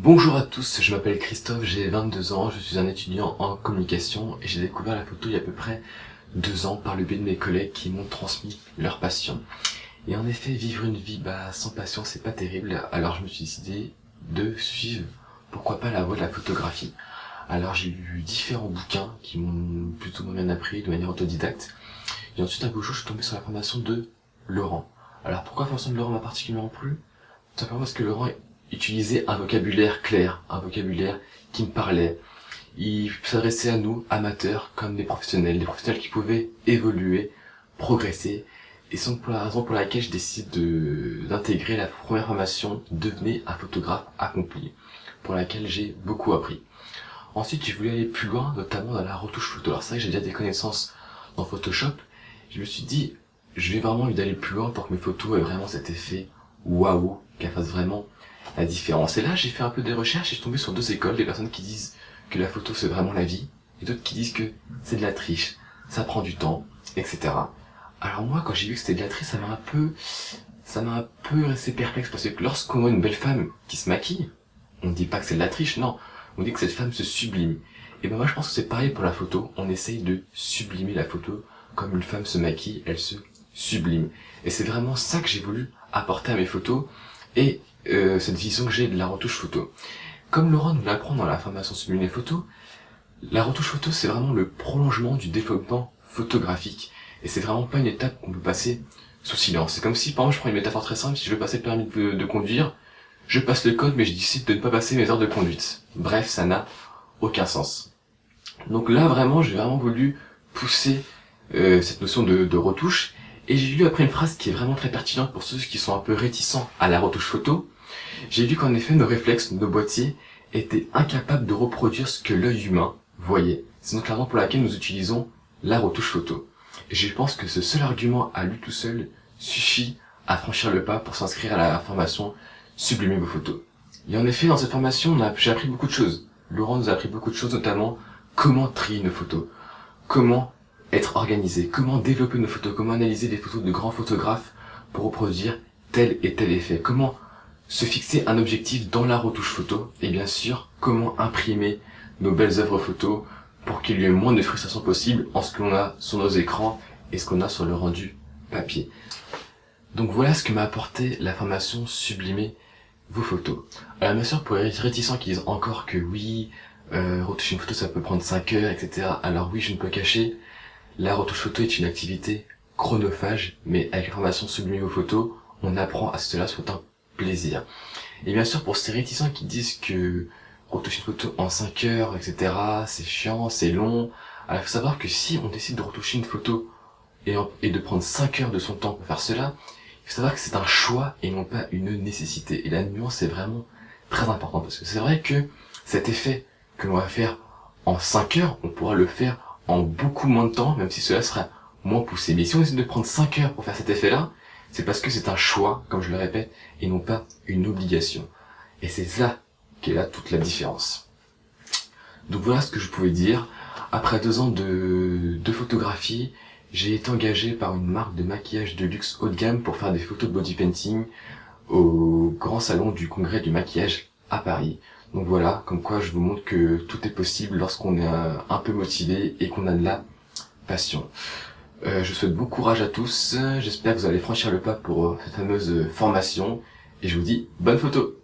Bonjour à tous, je m'appelle Christophe, j'ai 22 ans, je suis un étudiant en communication et j'ai découvert la photo il y a à peu près 2 ans par le biais de mes collègues qui m'ont transmis leur passion. Et en effet, vivre une vie sans passion, c'est pas terrible, alors je me suis décidé de suivre, pourquoi pas, la voie de la photographie. Alors j'ai lu différents bouquins qui m'ont plutôt bien appris de manière autodidacte. Et ensuite, un beau jour, je suis tombé sur la formation de Laurent. Alors pourquoi la formation de Laurent m'a particulièrement plu? Tout simplement parce que Laurent utilisait un vocabulaire clair, un vocabulaire qui me parlait. Il s'adressait à nous, amateurs, comme des professionnels qui pouvaient évoluer, progresser. Et c'est pour la raison pour laquelle je décide d'intégrer la première formation Devenez un photographe accompli, pour laquelle j'ai beaucoup appris. Ensuite, j'ai voulu aller plus loin, notamment dans la retouche photo. Alors c'est vrai que j'ai déjà des connaissances dans Photoshop. Je me suis dit, je vais vraiment envie d'aller plus loin pour que mes photos aient vraiment cet effet waouh, qu'elles fassent vraiment la différence. Et là, j'ai fait un peu des recherches et je suis tombé sur 2 écoles, des personnes qui disent que la photo c'est vraiment la vie, et d'autres qui disent que c'est de la triche, ça prend du temps, etc. Alors moi, quand j'ai vu que c'était de la triche, ça m'a un peu resté perplexe, parce que lorsqu'on voit une belle femme qui se maquille, on ne dit pas que c'est de la triche, non, on dit que cette femme se sublime. Et ben moi je pense que c'est pareil pour la photo, on essaye de sublimer la photo, comme une femme se maquille, elle se sublime. Et c'est vraiment ça que j'ai voulu apporter à mes photos, et cette vision que j'ai de la retouche photo. Comme Laurent nous l'apprend dans la formation Sublimer Photo, la retouche photo c'est vraiment le prolongement du développement photographique, et c'est vraiment pas une étape qu'on peut passer sous silence. C'est comme si, par exemple, je prends une métaphore très simple, si je veux passer le permis de conduire, je passe le code mais je décide de ne pas passer mes heures de conduite. Bref, ça n'a aucun sens. Donc là vraiment, j'ai vraiment voulu pousser cette notion de retouche, et j'ai lu après une phrase qui est vraiment très pertinente pour ceux qui sont un peu réticents à la retouche photo. J'ai vu qu'en effet nos réflexes, nos boîtiers étaient incapables de reproduire ce que l'œil humain voyait. C'est donc la raison pour laquelle nous utilisons la retouche photo. Et je pense que ce seul argument à lui tout seul suffit à franchir le pas pour s'inscrire à la formation Sublimer vos photos. Et en effet, dans cette formation, j'ai appris beaucoup de choses. Laurent nous a appris beaucoup de choses, notamment comment trier nos photos, comment être organisé, comment développer nos photos, comment analyser les photos de grands photographes pour reproduire tel et tel effet, comment se fixer un objectif dans la retouche photo, et bien sûr, comment imprimer nos belles œuvres photos pour qu'il y ait moins de frustration possible en ce que l'on a sur nos écrans et ce qu'on a sur le rendu papier. Donc voilà ce que m'a apporté la formation Sublimer vos photos. Alors bien sûr, pour les réticents qui disent encore que oui, retoucher une photo ça peut prendre 5 heures, etc. Alors oui, je ne peux cacher, la retouche photo est une activité chronophage, mais avec la formation Sublimer vos photos, on apprend à ce que cela soit un plaisir. Et bien sûr, pour ces réticents qui disent que retoucher une photo en 5 heures, etc., c'est chiant, c'est long, alors il faut savoir que si on décide de retoucher une photo et de prendre 5 heures de son temps pour faire cela, il faut savoir que c'est un choix et non pas une nécessité. Et la nuance est vraiment très importante, parce que c'est vrai que cet effet que l'on va faire en 5 heures, on pourra le faire en beaucoup moins de temps, même si cela sera moins poussé. Mais si on décide de prendre 5 heures pour faire cet effet-là, c'est parce que c'est un choix, comme je le répète, et non pas une obligation. Et c'est ça qui est là toute la différence. Donc voilà ce que je pouvais dire. Après 2 ans de photographie, j'ai été engagé par une marque de maquillage de luxe haut de gamme pour faire des photos de body painting au grand salon du congrès du maquillage à Paris. Donc voilà, comme quoi je vous montre que tout est possible lorsqu'on est un peu motivé et qu'on a de la passion. Je souhaite bon courage à tous, j'espère que vous allez franchir le pas pour cette fameuse formation, et je vous dis bonne photo!